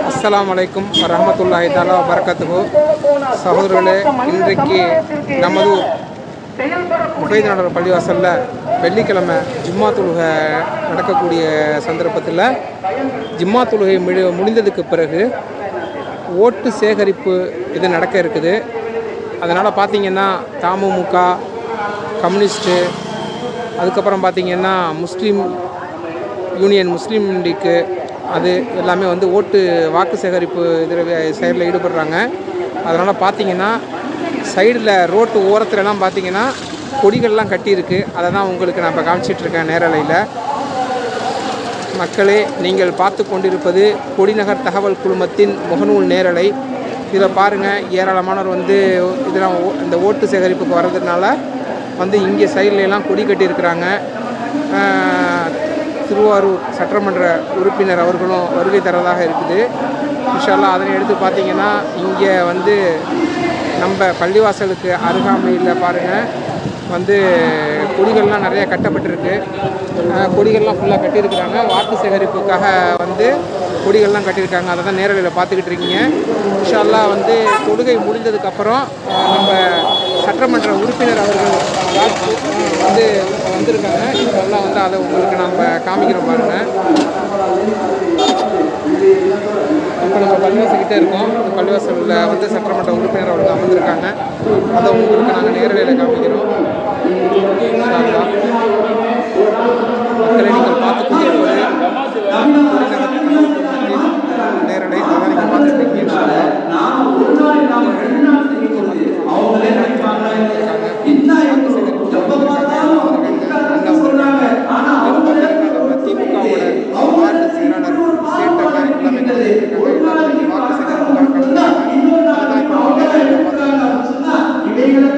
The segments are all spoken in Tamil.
அஸ்ஸலாமு அலைக்கும் வரஹ்மத்துல்லாஹி தஆலா வபரகாத்துஹு. சகோதரர்களே, இன்றைக்கு நமது முஹைதீன் பள்ளிவாசலில் வெள்ளிக்கிழமை ஜும்மா தொழுகை நடக்கக்கூடிய சந்தர்ப்பத்தில் ஜும்மா தொழுகை முடிந்ததுக்கு பிறகு ஓட்டு சேகரிப்பு இது நடக்க இருக்குது. அதனால் பார்த்திங்கன்னா தமுமுக, கம்யூனிஸ்ட்டு, அதுக்கப்புறம் பார்த்திங்கன்னா முஸ்லீம் யூனியன், முஸ்லீம் லீக்கு, அது எல்லாமே வந்து ஓட்டு வாக்கு சேகரிப்பு இதில் செயலில் ஈடுபடுறாங்க. அதனால் பார்த்திங்கன்னா சைடில் ரோட்டு ஓரத்துலலாம் பார்த்திங்கன்னா கொடிகள்லாம் கட்டியிருக்கு. அதை தான் உங்களுக்கு நான் இப்போ காமிச்சிட்ருக்கேன் நேரலையில். மக்களே, நீங்கள் பார்த்து கொண்டிருப்பது கொடிநகர் தகவல் குழுமத்தின் முகநூல் நேரலை. இதில் பாருங்கள், ஏராளமானவர் வந்து இதெல்லாம் இந்த ஓட்டு சேகரிப்புக்கு வர்றதுனால வந்து இங்கே சைட்லலாம் கொடி கட்டியிருக்கிறாங்க. திருவாரூர் சட்டமன்ற உறுப்பினர் அவர்களும் வருகை தரதாக இருக்குது. இன்ஷா அல்லாஹ் அதனை எடுத்து பார்த்திங்கன்னா இங்கே வந்து நம்ம பள்ளிவாசலுக்கு அருகாமையில் பாருங்கள் வந்து கொடிகள்லாம் நிறையா கட்டப்பட்டிருக்கு. கொடிகள்லாம் ஃபுல்லாக கட்டியிருக்கிறாங்க. வாக்கு சேகரிப்புக்காக வந்து கொடிகள்லாம் கட்டியிருக்காங்க. அதை தான் நேரலையில் பார்த்துக்கிட்டு இருக்கீங்க. இன்ஷா அல்லாஹ் வந்து தொழுகை முடிந்ததுக்கப்புறம் நம்ம சட்டமன்ற உறுப்பினர் அவர்கள் வந்து வந்திருக்காங்க. இதெல்லாம் வந்து அதை உங்களுக்கு நம்ம காமிக்கிறோம் பாருங்கள். இப்போ நம்ம பள்ளிவாசல்கிட்டே இருக்கோம். இந்த பள்ளிவாசலில் வந்து சட்டமன்ற உறுப்பினர் அவர்கள் அமர்ந்திருக்காங்க. அதை உங்களுக்கு நாங்கள் நேரலையில் காமிக்கிறோம். மக்களை நீங்கள் பார்த்து கொண்டிருப்பது நேரலை. அதான் நீங்கள் பார்த்துருக்கீங்க.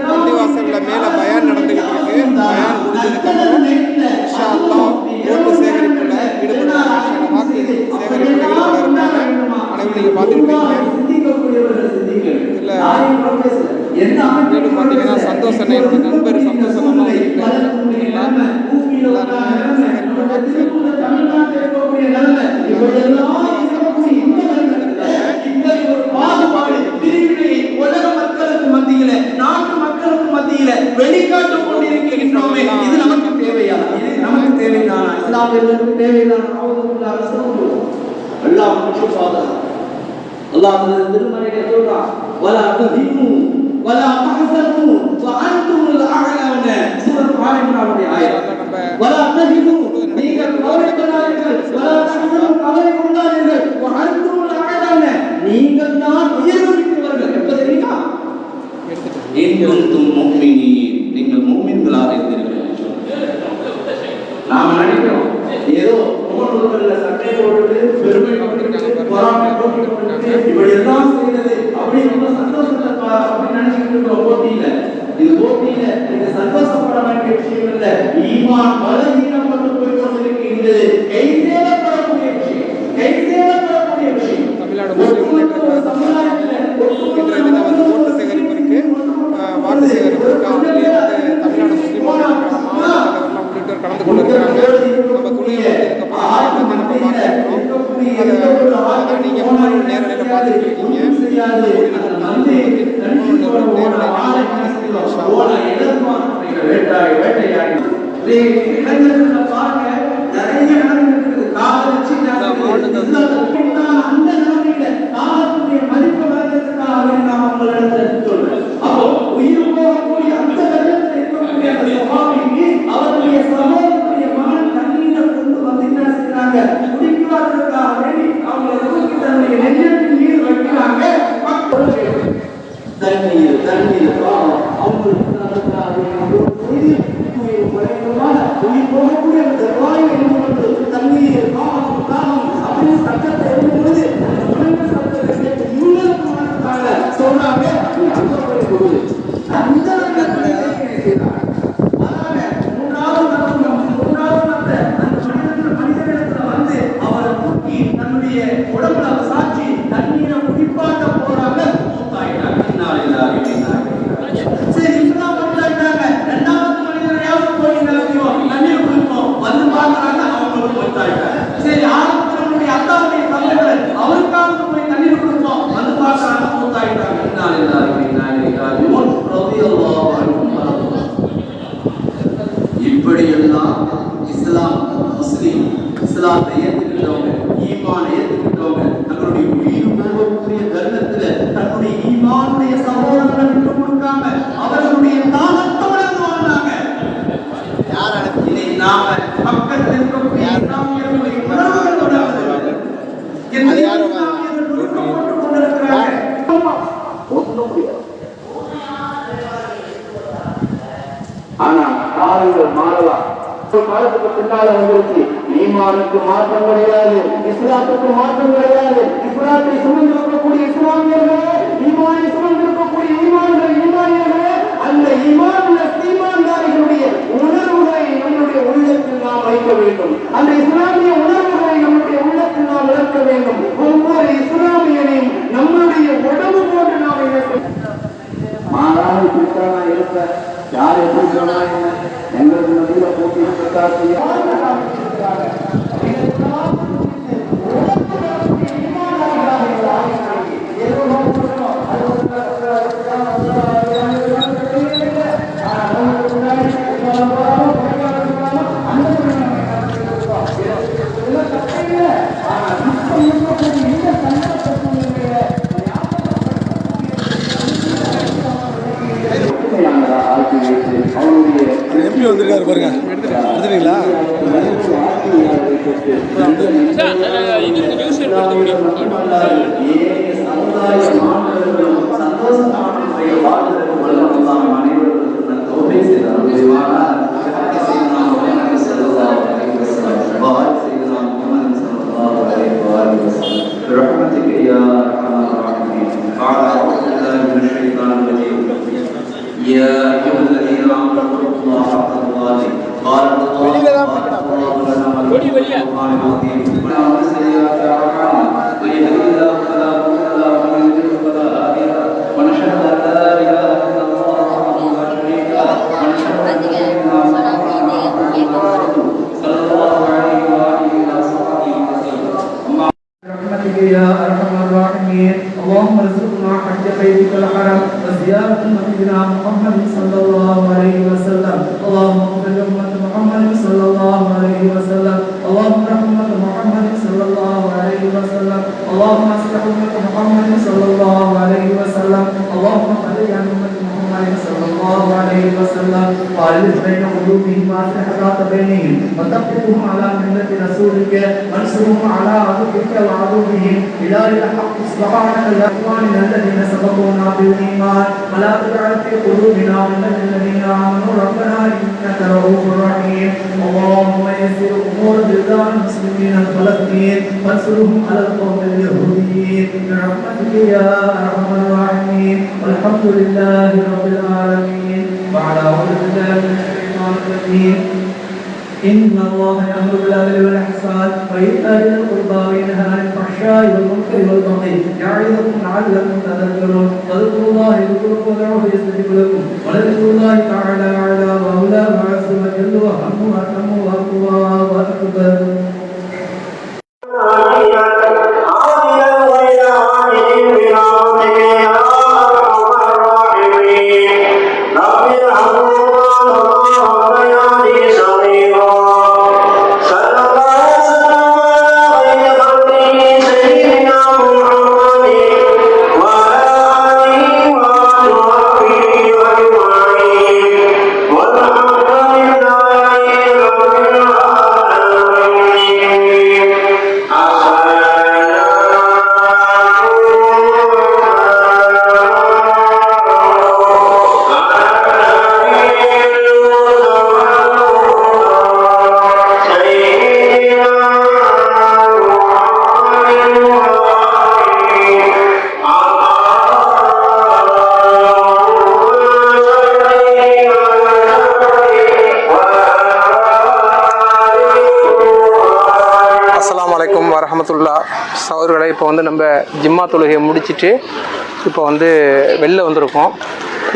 பள்ளிவாசல்ல மேல பயான் நடந்துகிட்டு இருக்கு. பயான் முடிஞ்சதுக்கப்புறம் இன்ஷா அல்லாஹ் ஓட்டு சேகரிப்புல ஈடுபடுறாங்க. வாக்கு சேகரிப்புல ஈடுபட இருக்காங்க. அனைவரும் நீங்க பார்த்துக்கிட்டு இல்லை பார்த்தீங்கன்னா சந்தோஷம், என்னோட நண்பர் சந்தோஷம் வெளிக்காட்டு கொண்டிருக்கின்றோமே, இது நமக்கு தேவையா? இது நமக்கு தேவைதானா? இஸ்லாமிற்கு தேவைதானா? அல்லாஹ் முஷஃபாதா அல்லாஹ் திருமறையிலே சொல்றான், வலா தஹினு வலா தஹசனு வ அன்துமுல் அஅலவுன. சூரத் ஆல் இம்ரானுடைய ஆயத். வலா தஹினு, நீங்கள் கவலைப்படாதீர்கள், வலா தஹசனு, கவலை கொள்ளாதீர்கள், வ அன்துமுல் அஅலவுன, நீங்கள் தான் உயர்வு மிக்கவர்கள். எப்ப தெரியுமா? இன்குந்தும் முஃமினீன், நீங்கள் முஃமின்களாக இருந்தீர்கள். நாம நினைக்கிறோம் ஏதோ போட்டுள்ள சட்டை போட்டு பெருமை பொறாமை போட்டு இப்படி எல்லாம் செய்யறது அப்படி ரொம்ப சந்தோஷத்தை அப்படி நினைச்சிட்டு இருக்கிற போட்டியில, இது போட்டியில இது சந்தோஷப்பட வேண்டிய விஷயம் இல்ல. ஈமான் பலவீனப்பட்டு போய் கொண்டிருக்கின்றது. கை சேதப்படக்கூடிய விஷயம், கை சேதப்படக்கூடிய விஷயம். தமிழ்நாடு சமுதாயத்தில் ஓட்டு சேகரிப்பு இருக்கு, வாக்கு சேகரிப்பு இருக்கு. அதுலேயே வந்து தமிழ்நாடு முஸ்லீம் மாவட்ட உள்ளிட்டோர் கலந்து கொண்டு இருக்கிறாங்க. நம்ம துணையை வந்ததுக்கப்புறம் அதை நீங்கள் நேரடியில் பார்த்துட்டு இருக்கீங்க. தண்ணீர் காலத்துக்கு பின்னால வந்துருச்சு. ஈமானுக்கு மாற்றம் கிடையாது, இஸ்லாத்துக்கு மாற்றம் கிடையாது. இஸ்லாத்தை சுமந்திருக்கக்கூடிய இஸ்லாமியர்களே, ஈமானை சுமந்திருக்கக்கூடிய ஈமானியர்களே, அந்த ஈமானுள்ள சீமான்தாரிகளுடைய உணர்வுகளை நம்முடைய உள்ளத்தில் நாம் வைக்க வேண்டும். அந்த இஸ்லாமிய உணர்வுகளை நம்முடைய உள்ளத்தில் நாம் வளர்க்க வேண்டும். ஒவ்வொரு இஸ்லாமியனையும் நம்முடைய உடம்பு போன்று நாம் மாறாக பிடித்தானா இருப்ப யார் எப்படி சொன்னா என்ன எங்களுக்கு நதியில போட்டி எப்படி வந்திருக்காரு பாருங்க, எடுத்துட்டீங்களா? برحمتك يا ارحم الراحمين. قال اعوذ بالله من الشيطان الرجيم. يا ايها الذين امنوا اتقوا الله حق تقاته. قال الله سيئات اعمالنا من يهده الله فلا مضل له ومن يضلل فلا هادي له ونشهد ان لا اله الا الله وحده لا شريك له ونشهد ان سيدنا محمدا صلى الله عليه واله وصحبه وسلم. برحمتك يا ارحم الراحمين. اللهم ارزقنا حج بيتك الحرم وزيارة نبينا محمد صلى الله عليه وسلم. اللهم اغفر لأمة محمد صلى الله عليه وسلم. اللهم ارحم أمة محمد صلى الله عليه وسلم. اللهم اصلح أمة محمد صلى الله عليه وسلم. اللهم فرج عن أمة محمد صلى الله عليه وسلم. وألف بين قلوبهم وأصلح ذات بينهم وثبتهم على ملة رسولك وانصرهم على عدوك وعدوهم إلى الحق. سبحانك يا إخواننا الذين سبقونا بالإيمان ولا تجعل في قلوبنا غلا للذين آمنوا ربنا إنك رؤوف رحيم. اللهم يسر أمور بلدان المسلمين الفلسطين وانصرهم على القوم اليهوديين برحمتك يا أرحم الراحمين. والحمد لله رب العالمين. وعلى أعوذ بالله من الشيطان الرجيم. إن الله يأمر بالعدل والإحسان وإيتاء ذي القربى وينهى عن الفحشاء والمنكر والبغي يعظكم لعلكم تذكرون. واذكروا الله يذكركم وادعوه يستجب لكم ولذكر الله تعالى أعلى وأولى وأعز وجل وأهم وأتم وأقوى وأكبر. சகோதரர்களை இப்போ வந்து நம்ம ஜிம்மா தொழுகையை முடிச்சுட்டு இப்போ வந்து வெளில வந்திருக்கோம்.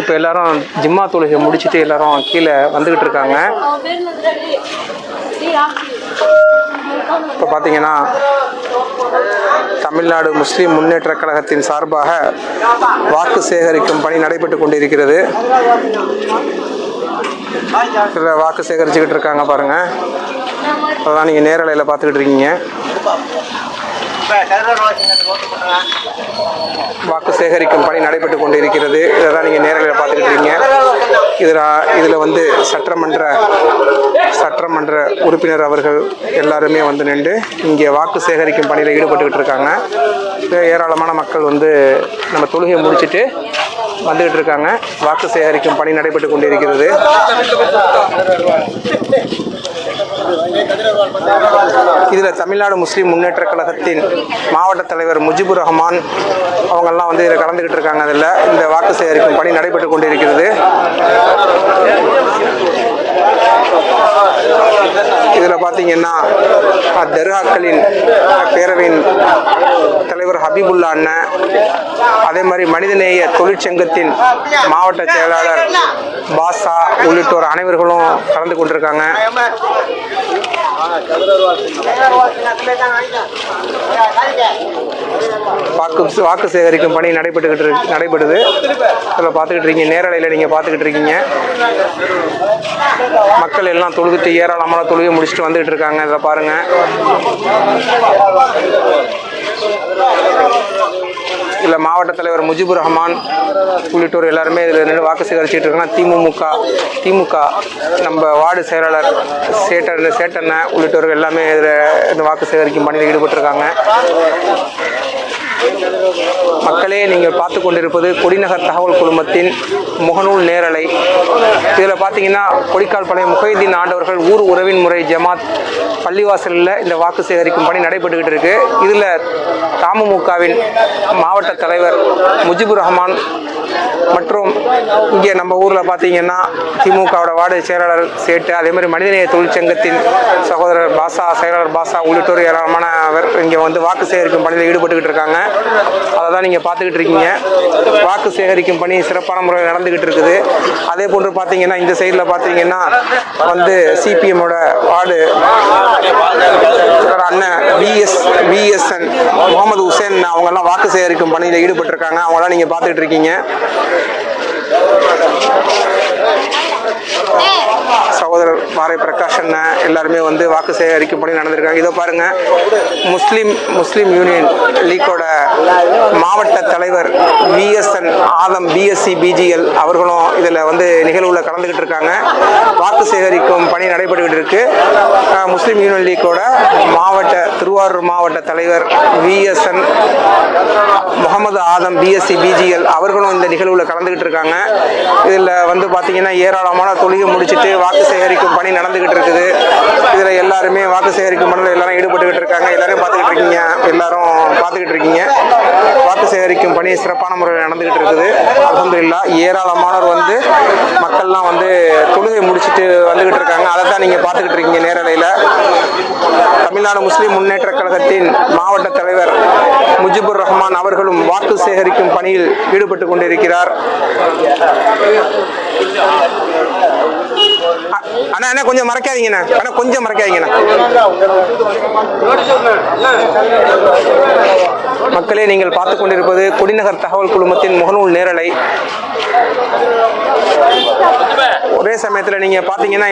இப்போ எல்லோரும் ஜிம்மா தொழுகையை முடிச்சுட்டு எல்லோரும் கீழே வந்துக்கிட்டு இருக்காங்க. இப்போ பார்த்தீங்கன்னா தமிழ்நாடு முஸ்லீம் முன்னேற்ற கழகத்தின் சார்பாக வாக்கு சேகரிக்கும் பணி நடைபெற்று கொண்டிருக்கிறது. வாக்கு சேகரிச்சுக்கிட்டு இருக்காங்க பாருங்கள். அதான் நீங்கள் நேரலையில் பார்த்துக்கிட்டு இருக்கீங்க. வாக்கு சேகரிக்கும் பணி நடைபெற்று கொண்டிருக்கிறது. இதை தான் நீங்கள் நேரலையில் பார்த்துக்கிட்டு இருக்கீங்க. இதில் வந்து சட்டமன்ற உறுப்பினர் அவர்கள் எல்லாருமே வந்து நின்று இங்கே வாக்கு சேகரிக்கும் பணியில் ஈடுபட்டுக்கிட்டு இருக்காங்க. ஏராளமான மக்கள் வந்து நம்ம தொழுகையை முடிச்சுட்டு வந்துக்கிட்டு இருக்காங்க. வாக்கு சேகரிக்கும் பணி நடைபெற்று கொண்டிருக்கிறது. இதில் தமிழ்நாடு முஸ்லீம் முன்னேற்ற கழகத்தின் மாவட்ட தலைவர் முஜிபுர் ரஹ்மான் அவங்கெல்லாம் வந்து இதில் கலந்துக்கிட்டு இருக்காங்க. அதில் இந்த வாக்கு சேகரிக்கும் பணி நடைபெற்று கொண்டிருக்கிறது. இதில் பார்த்தீங்கன்னா தர்காக்களின் பேரவையின் தலைவர் ஹபீபுல்லா அண்ணன், அதே மாதிரி மனிதநேய தொழிற்சங்கத்தின் மாவட்ட செயலாளர் பாஷா உள்ளிட்டோர் அனைவர்களும் கலந்து கொண்டிருக்காங்க. வாக்கு சேகரிக்கும் பணி நடைபெடுது. இதில் பார்த்துக்கிட்டு இருக்கீங்க, நேரலையில் நீங்கள் பார்த்துக்கிட்டு இருக்கீங்க. மக்கள் எல்லாம் தொழுதுட்டு ஏராளமான தொழுகை முடிச்சுட்டு வந்துகிட்டு இருக்காங்க. இதில் பாருங்க. இதில் மாவட்ட தலைவர் முஜிபுர் ரஹ்மான் உள்ளிட்டோர் எல்லாருமே இதில் நின்று வாக்கு சேகரிச்சுட்டு இருக்காங்க. திமுக நம்ம வார்டு செயலாளர் சேட்டண்ண உள்ளிட்டோர்கள் எல்லாமே இதில் இந்த வாக்கு சேகரிக்கும் பணியில் ஈடுபட்டிருக்காங்க. மக்களே, நீங்கள் பார்த்து கொண்டிருப்பது கொடிநகர் தகவல் குழுமத்தின் முகநூல் நேரலை. இதில் பார்த்தீங்கன்னா கொடிக்கால் பழைய முஹைதீன் ஆண்டவர்கள் ஊர் உறவின் முறை ஜமாத் பள்ளிவாசலில் இந்த வாக்கு சேகரிக்கும் பணி நடைபெற்றுக்கிட்டு இருக்கு. இதில் தமுமுகவின் மாவட்ட தலைவர் முஜிபுர் ரஹ்மான் மற்றும் இங்கே நம்ம ஊரில் பார்த்தீங்கன்னா திமுகவோட வார்டு செயலாளர் சேட்டு, அதே மாதிரி மனிதநேய தொழிற்சங்கத்தின் சகோதரர் செயலாளர் பாஷா உள்ளிட்டோர் ஏராளமானவர் இங்கே வந்து வாக்கு சேகரிக்கும் பணியில் ஈடுபட்டுக்கிட்டு இருக்காங்க. அதை தான் நீங்கள் பார்த்துக்கிட்டு இருக்கீங்க. வாக்கு சேகரிக்கும் பணி சிறப்பான முறையில் நடந்துக்கிட்டு இருக்குது. அதே போன்று பார்த்தீங்கன்னா இந்த சைடில் பார்த்தீங்கன்னா வந்து சிபிஎம்மோட வார்டு அண்ணன் விஎஸ்என் முகமது ஹுசேன் அவங்கெல்லாம் வாக்கு சேகரிக்கும் பணியில் ஈடுபட்டிருக்காங்க. அவங்களாம் நீங்கள் பார்த்துக்கிட்டு இருக்கீங்க. சகோதரர் மாரை பிரகாஷ் அண்ணன் எல்லாருமே வந்து வாக்கு சேகரிக்கும் பணி நடந்திருக்காங்க. இதோ பாருங்க, முஸ்லீம் யூனியன் லீக்கோட மாவட்ட தலைவர் விஎஸ்என் ஆதம் பிஎஸ்சி பிஜிஎல் அவர்களும் இதில் வந்து நிகழ்வுல கலந்துக்கிட்டு இருக்காங்க. வாக்கு சேகரிக்கும் பணி நடைபெற்றுக்கிட்டு இருக்கு. முஸ்லீம் யூனியன் லீக்கோட திருவாரூர் மாவட்ட தலைவர் VSN Mohammed Adam BSc BGL அவர்களும் இந்த நிகழ்வுல கலந்துக்கிட்டு இருக்காங்க. இதில் வந்து பார்த்தீங்கன்னா ஏராளமான தொழுகை முடிச்சுட்டு வாக்கு சேகரிக்கும் பணி நடந்துகிட்டு இருக்குது. இதில் எல்லாருமே வாக்கு சேகரிக்கும் பணியில் எல்லாரும் ஈடுபட்டுக்கிட்டு இருக்காங்க. எல்லாரும் பார்த்துக்கிட்டு இருக்கீங்க. வாக்கு சேகரிக்கும் பணி சிறப்பான முறையில் நடந்துகிட்டு இருக்குது. அல்ஹம்துலில்லாஹ். ஏராளமானோர் வந்து மக்கள்லாம் வந்து தொழுகை முடிச்சுட்டு வந்துகிட்டு இருக்காங்க. அதை தான் நீங்கள் பார்த்துக்கிட்டு இருக்கீங்க நேரலையில். தமிழ்நாடு முஸ்லீம் முன்னேற்ற கழகத்தின் மாவட்ட தலைவர் முஜிபுர் ரஹ்மான் அவர்களும் வாக்கு சேகரிக்கும் பணியில் ஈடுபட்டு கொண்டிருக்கிறார். அண்ணா கொஞ்சம் மறைக்காதீங்கண்ணா. கொஞ்சம் மறைக்காதீங்கண்ணா. மக்களே, நீங்கள் பார்த்து கொண்டிருப்பது கொடிநகர் தகவல் குழுமத்தின் முகநூல் நேரலை. ஒரே சமயத்தில் நீங்க பாத்தீங்கன்னா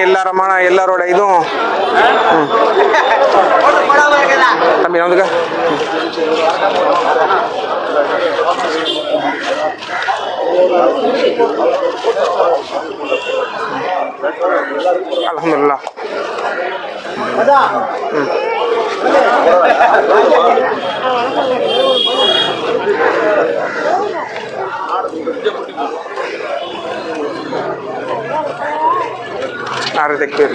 எல்லாரோட இதுவும் தம்பி வந்துக்க அல்ஹம்துலில்லாஹ். नारे तकबीर।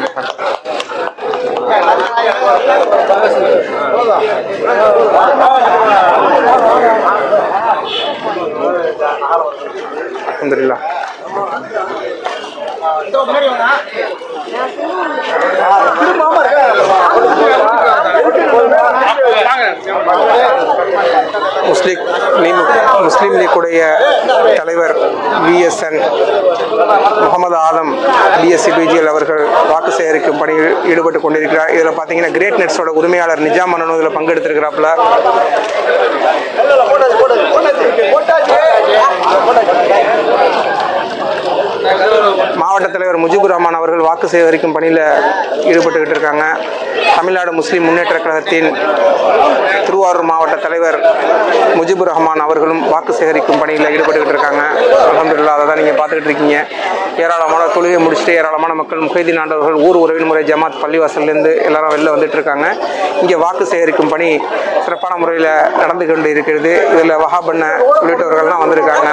अल्हम्दुलिल्लाह। முஸ்லீம் லீக்குடைய தலைவர் VSN Mohammed Adam BSc BGL அவர்கள் வாக்கு சேகரிக்கும் பணியில் ஈடுபட்டு கொண்டிருக்கிறார். இதில் பார்த்தீங்கன்னா கிரேட் நெட்ஸோட உரிமையாளர் நிஜாம் அண்ணனும் இதில் பங்கெடுத்திருக்கிறாப்புல. மாவட்ட தலைவர் முஜிபுர் ரஹ்மான் அவர்கள் வாக்கு சேகரிக்கும் பணியில் ஈடுபட்டுக்கிட்டு இருக்காங்க. தமிழ்நாடு முஸ்லீம் முன்னேற்ற கழகத்தின் திருவாரூர் மாவட்ட தலைவர் முஜிபுர் ரஹ்மான் அவர்களும் வாக்கு சேகரிக்கும் பணியில் ஈடுபட்டுக்கிட்டு இருக்காங்க. அல்ஹம்துலில்லாஹ். அதை தான் நீங்கள் பார்த்துக்கிட்டு இருக்கீங்க. ஏராளமான தொழுகை முடிச்சுட்டு ஏராளமான மக்கள் முஹைதீன் ஆண்டவர்கள் ஊர் உறவின் முறை ஜமாத் பள்ளிவாசல்லேருந்து எல்லாரும் வெளில வந்துட்டு இருக்காங்க. இங்கே வாக்கு சேகரிக்கும் பணி சிறப்பான முறையில் நடந்து கொண்டு இருக்கிறது. இதில் வஹாபண்ண உள்ளிட்டவர்கள்லாம் வந்திருக்காங்க.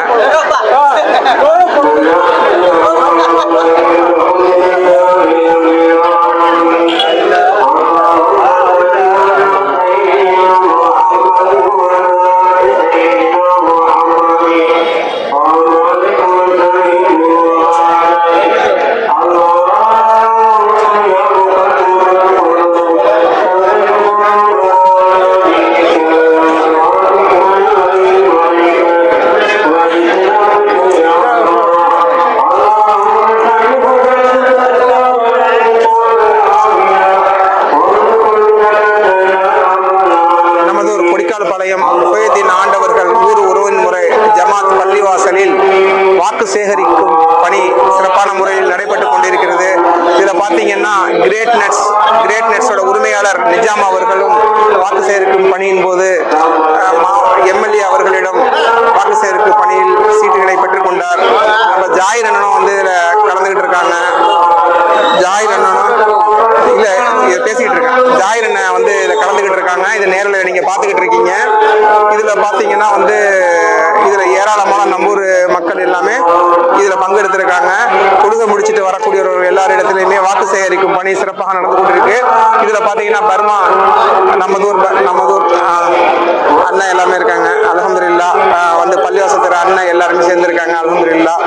சிறப்பான முறையில் நடைபெற்று கொண்டிருக்கிறது. இதில் பார்த்தீங்கன்னா கிரேட் நெட்ஸோட உரிமையாளர் நிஜாம் அவர்களும் வாக்கு சேகரிக்கும் பணியின் போது எம்எல்ஏ அவர்களிடம் வாக்கு சேகரிக்கும் பணியில் சீட்டுகளை பெற்றுக்கொண்டார். நம்ம ஜாயிர் அண்ணனும் வந்து இதில் கலந்துகிட்டு இருக்காங்க. ஜாயிர் அண்ணனும் இல்லை பேசிக்கிட்டு இருக்காங்க. ஜாயிர் அண்ணன் வந்து இதில் கலந்துக்கிட்டு இருக்காங்க. இது நேரில் நீங்கள் பார்த்துக்கிட்டு இருக்கீங்க. இதில் பார்த்தீங்கன்னா வந்து இதில் ஏராளமான நம்பூர் மக்கள் எல்லாமே இதில் பங்கெடுத்திருக்காங்க. தொழுகை முடிச்சுட்டு வரக்கூடியவர்கள் எல்லாரிடத்துலையுமே வாக்கு சேகரிக்கும் பணி சிறப்பாக நடந்து கொண்டிருக்கு. இதில் பார்த்தீங்கன்னா பர்மா நமதூர் அண்ணன் எல்லாமே இருக்காங்க. அல்ஹம்துலில்லாஹ் வந்து பள்ளிவாசத்துற அண்ணன் எல்லாருமே சேர்ந்துருக்காங்க. அல்ஹம்துலில்லாஹ்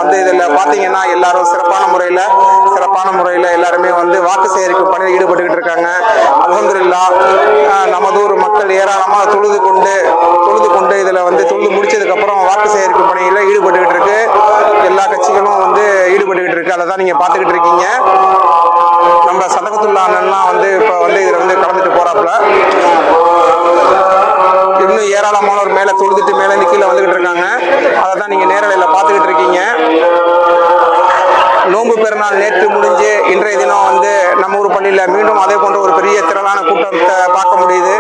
வந்து இதில் பார்த்தீங்கன்னா எல்லாரும் சிறப்பான முறையில் எல்லாருமே வந்து வாக்கு சேகரிக்கும் பணியில் ஈடுபட்டுக்கிட்டு இருக்காங்க. அல்ஹம்துலில்லாஹ் நமதூர் மக்கள் ஏராளமாக தொழுது கொண்டு இதில் வந்து தொழுது முடிச்சதுக்கப்புறம் வாக்கு சேகரிக்கும் பணியில் ஈடுபட்டுக்கிட்டு இருக்கு. எல்லா கட்சிகளும் வந்து ஈடுபட்டுக்கிட்டு இருக்கு. அதை தான் நீங்கள் பார்த்துக்கிட்டு இருக்கீங்க. நம்ம சதகத்துல்லா அண்ணன்லாம் வந்து இப்போ வந்து இதில் வந்து கலந்துட்டு போறாப்புல. இன்னும் ஏராளமானவர் மேலே தொழுதுட்டு மேலே கீழே வந்துகிட்டு இருக்காங்க. அதை தான் நீங்கள் நேரலையில் பார்த்துக்கிட்டு இருக்கீங்க. நோன்பு பெருநாள் நேற்று முடிஞ்சு இன்றைய தினம் வந்து நம்ம ஊர் பள்ளியில் மீண்டும் அதே போன்ற ஒரு பெரிய திரளான கூட்டத்தை பார்க்க முடியுது.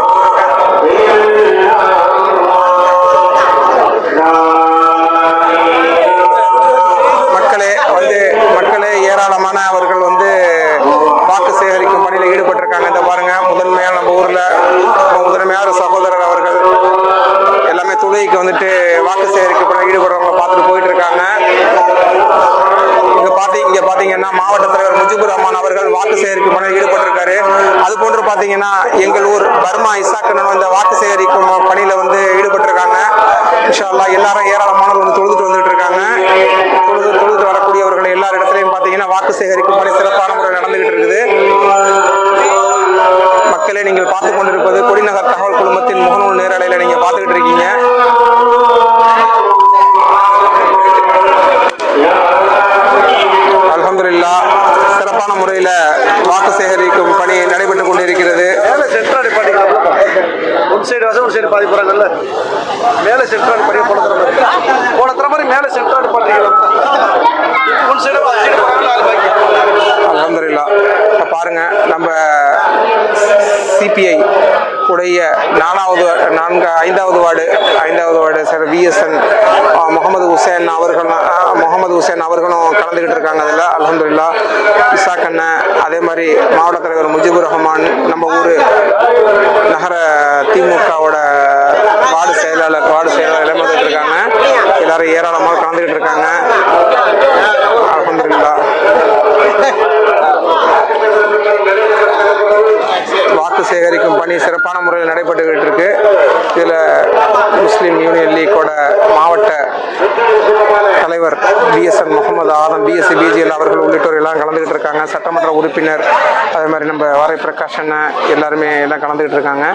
மக்களே ஏராளமானவர்கள் வந்து வாக்கு சேகரிக்கும் பணியில் ஈடுபட்டிருக்காங்க. இந்த பாருங்க, முதன்மையான நம்ம ஊர்ல முதன்மையான சகோதரர் அவர்கள் எல்லாமே தொழுகைக்கு வந்துட்டு வாக்கு சேகரிக்கும் பணியில் ஈடுபடுறவங்களை பார்த்துட்டு போயிட்டு இருக்காங்க. இங்க பாத்தீங்கன்னா மாவட்ட தலைவர் முஜிபுர் ரஹ்மான் அவர்கள் வாக்கு சேகரிக்கும் பணியில் ஈடுபட்டிருக்காரு. அது போன்று பாத்தீங்கன்னா எங்கள் ஊர் பர்மா இசாக்கண்ணன் இந்த வாக்கு சேகரிக்கும் பணியில வந்து ஈடுபட்டிருக்காங்க. இன்ஷா அல்லாஹ் எல்லாரும் ஏராளமானவர் வந்து தொழுதுட்டு வந்துட்டு இருக்காங்க. தொழுதுட்டு வரக்கூடியவர்கள் எல்லா இடத்துலையும் பாத்தீங்கன்னா வாக்கு சேகரிக்கும் பணி சிறப்பான முறையில் நடந்துகிட்டு இருக்குது. மக்களே, நீங்கள் பார்த்து கொண்டிருப்பது கொடிநகர் தகவல் குழுமத்தின் முகநூல் நேரலையில நீங்க பார்த்துக்கிட்டு இருக்கீங்க. அல்ஹம்துலில்லாஹ் சிறப்பான முறையில் வாக்கு சேகரிக்கும் பணி நடைபெற்றுக் கொண்டிருக்கிறது. ஒரு சைடு பாதி போறாங்கல்ல, மேலே சென்ட்ரால் படியே போன மாதிரி மேலே சென்ட்ரால் பாத்தீங்கன்னா அல்ஹம்துலில்லாஹ். இப்போ பாருங்க, நம்ம சிபிஐ உடைய ஐந்தாவது ward sir VSN Mohammed Hussain அவர்களும் கலந்துக்கிட்டு இருக்காங்க. அதில் அல்ஹம்துலில்லாஹ் இசாக்கண்ண, அதே மாதிரி மாவட்ட தலைவர் முஜிபுர் ரஹ்மான், நம்ம ஊர் நகர திமுகவோட வார்டு செயலாளர் எல்லாமே வந்துட்டு இருக்காங்க. எல்லாரும் ஏராளமாக கலந்துக்கிட்டு இருக்காங்க. அல்ஹம்துலில்லாஹ். வாக்கு சேகரிக்கும் பணி சிறப்பான முறையில் நடைபெற்றுக்கிட்டு இருக்கு. இதில் முஸ்லீம் யூனியன் லீக்கோட மாவட்ட தலைவர் BSN Mohammed Adam, BSc BGL அவர்கள் உள்ளிட்டோர் எல்லாம் கலந்துக்கிட்டு இருக்காங்க. சட்டமன்ற உறுப்பினர், அதே மாதிரி நம்ம வாரை பிரகாஷ் அண்ணன் எல்லாருமே எல்லாம் கலந்துக்கிட்டு இருக்காங்க.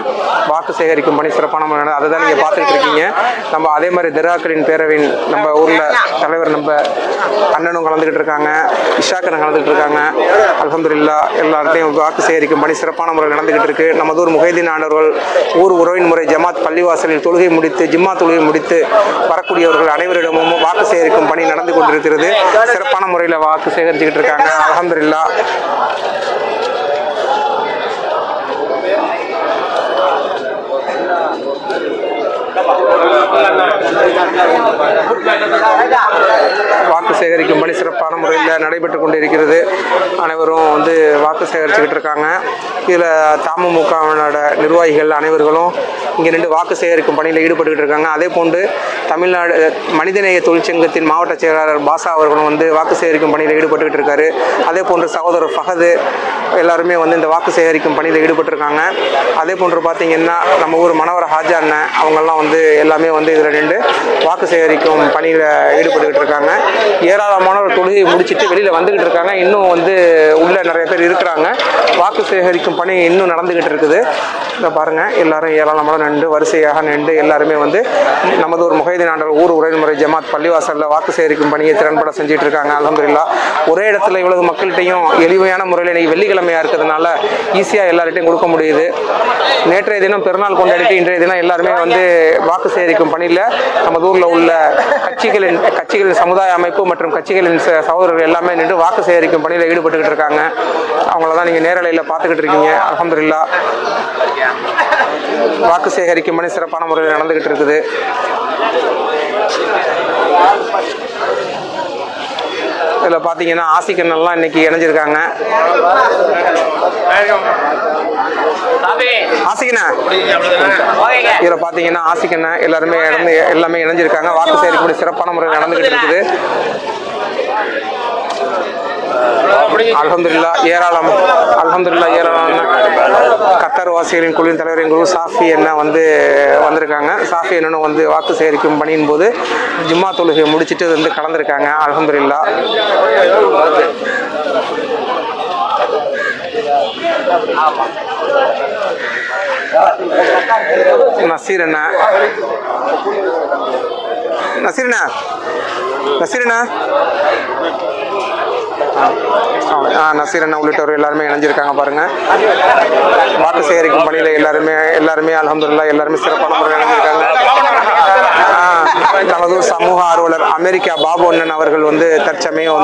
வாக்கு சேகரிக்கும் பணி சிறப்பான முறையில் அதை தான் நீங்கள் பார்த்துக்கிட்டு இருக்கீங்க. நம்ம அதே மாதிரி தர்காக்களின் பேரவையின் நம்ம ஊரில் தலைவர் நம்ம அண்ணனும் கலந்துக்கிட்டு இருக்காங்க. இஷாக்கண்ணன் கலந்துக்கிட்டு இருக்காங்க. அல்ஹம்துலில்லாஹ் எல்லாத்தையும் வாக்கு சேகரிக்கும் பணி சிறப்பான முறையில் நடந்துகிட்டு இருக்கு. நமதூர் முஹைதீன் ஆண்டவர்கள் ஊர் உறவின் முறை ஜமாத் பள்ளிவாசலில் ஜும்மா தொழுகை முடித்து வரக்கூடியவர்கள் அனைவரிடமும் வாக்கு சேகரிக்கும் பணி நடந்து கொண்டிருக்கிறது. சிறப்பான முறையில் வாக்கு சேகரிச்சுக்கிட்டு இருக்காங்க. அல்ஹம்துலில்லாஹ். வாக்கு சேகரிக்கும் பணி சிறப்பான முறையில் நடைபெற்றுக் கொண்டிருக்கிறது. அனைவரும் வந்து வாக்கு சேகரிச்சுக்கிட்டு இருக்காங்க. இதில் தமுமுகவினோட நிர்வாகிகள் அனைவர்களும் இங்கே நின்று வாக்கு சேகரிக்கும் பணியில் ஈடுபட்டுக்கிட்டு இருக்காங்க. அதே போன்று தமிழ்நாடு மனிதநேய தொழிற்சங்கத்தின் மாவட்ட செயலாளர் பாஷா அவர்களும் வந்து வாக்கு சேகரிக்கும் பணியில் ஈடுபட்டுக்கிட்டு இருக்காரு. அதே போன்று சகோதரர் ஃபஹது எல்லாருமே வந்து இந்த வாக்கு சேகரிக்கும் பணியில் ஈடுபட்டிருக்காங்க. அதே போன்று பார்த்தீங்கன்னா நம்ம ஊர் மனோகர ஹாஜா அண்ணன் அவங்கெல்லாம் வந்து எல்லாமே வந்து இதில் நின்று வாக்கு சேகரிக்கும் பணியில் ஈடுபட்டுக்கிட்டு இருக்காங்க. ஏராளமானவர் தொழுகை முடிச்சுட்டு வெளியில் வந்துக்கிட்டு இருக்காங்க. இன்னும் வந்து உள்ள நிறைய பேர் இருக்கிறாங்க. வாக்கு சேகரிக்கும் பணி இன்னும் நடந்துக்கிட்டு இருக்குது. இதை பாருங்கள், எல்லாரும் ஏராளமான நின்று வரிசையாக நின்று எல்லாருமே வந்து நமது ஒரு முஹைதீன் ஆண்டவர் ஊர் உரைமுறை ஜமாத் பள்ளிவாசலில் வாக்கு சேகரிக்கும் பணியை திறன்பட செஞ்சுட்டு இருக்காங்க. அல்ஹம்துலில்லாஹ். ஒரே இடத்துல இவ்வளவு மக்கள்கிட்டையும் எளிமையான முறையில் இன்றைக்கி வெள்ளிக்கிழமையாக இருக்கிறதுனால ஈஸியாக எல்லார்கிட்டையும் கொடுக்க முடியுது. நேற்றைய தினம் பெருநாள் கொண்டாடிட்டு இன்றைய தினம் எல்லாருமே வந்து வாக்கு சேகரிக்கும் பணியில் நமது ஊரில் உள்ள கட்சிகளின் சமுதாய அமைப்பு மற்றும் கட்சிகளின் சகோதரர்கள் எல்லாமே நின்று வாக்கு சேகரிக்கும் பணியில் ஈடுபட்டுக்கிட்டு இருக்காங்க. அவங்கள தான் நீங்கள் நேரலையில் பார்த்துக்கிட்டு இருக்கீங்க. அல்ஹம்துலில்லாஹ் வாக்கு சேகரிக்கும் பணி சிறப்பான முறையில் நடந்துக்கிட்டு இருக்குது. இதில் பார்த்தீங்கன்னா ஆசிக்கண்ணெல்லாம் இன்னைக்கு இணைஞ்சிருக்காங்க. ஆசிக்கண்ணா இதில் பார்த்தீங்கன்னா ஆசிக்கண்ணா எல்லாமே இணைஞ்சிருக்காங்க. வாக்கு சேகரிக்கும் பணி சிறப்பான முறையில் நடந்துகிட்டு இருக்குது. அல்ஹம்துலில்லாஹ் ஏராளமான கத்தார் வாசிகளின் குழுவின் தலைவரின் குரு சாஃபி அண்ணா வந்திருக்காங்க. சாஃபி அண்ணனும் வாக்கு சேகரிக்கும் பணியின் போது ஜும்மா தொழுகை முடிச்சுட்டு கலந்துருக்காங்க. அல்ஹம்துலில்லாஹ் நசீர் அண்ணா நசீர் அண்ணா உள்ளிட்டவர் எல்லாருமே இணைஞ்சிருக்காங்க பாருங்க. வாக்கு சேகரிக்கும் பணியில எல்லாருமே அல்ஹம்துலில்லாஹ் எல்லாருமே சிறப்பான முறையில் இணைஞ்சிருக்காங்க. நமது சமூக ஆர்வலர் அமெரிக்கா பாபு அண்ணன் அவர்கள் தற்சமயம்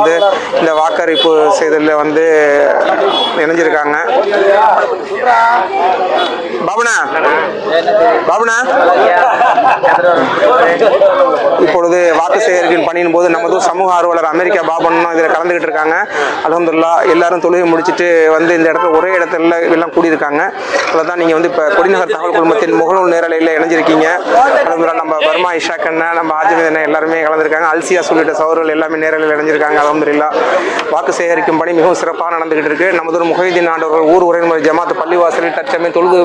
இந்த வாக்களிப்பு செய்ததில் இணைஞ்சிருக்காங்க. பாபுனா இப்பொழுது வாக்கு சேகரிக்கும் பணியின் போது நமது சமூக ஆர்வலர் அமெரிக்கா பாபு அண்ணன் இதில் கலந்துகிட்டு இருக்காங்க. அல்ஹம்துலில்லாஹ் எல்லாரும் தொழுகை முடிச்சுட்டு இந்த இடத்துல ஒரே இடத்துல எல்லாம் கூடியிருக்காங்க. அதான் நீங்க இப்போ கொடிநகர் தகவல் குழுமத்தின் முகநூல் நேரலையில் இணைஞ்சிருக்கீங்க. அல்ஹம்துலில்லாஹ் நம்ம பர்மா இஷாக் அண்ணா, நம்ம ஆஜிமீத் அண்ணா எல்லாருமே கலந்துருக்காங்க. அல்சியா உள்ளிட்ட சகோதரர்கள் எல்லாமே நேரலையில் இணைஞ்சிருக்காங்க. அல்ஹம்துலில்லாஹ் வாக்கு சேகரிக்கும் பணி மிகவும் சிறப்பாக நடந்துகிட்டு இருக்கு. நமது முஹைதீன் ஆண்டவர்கள் ஊர் உரைமுறை ஜமாத் பள்ளிவாசலில் தற்சமயம் தொழுது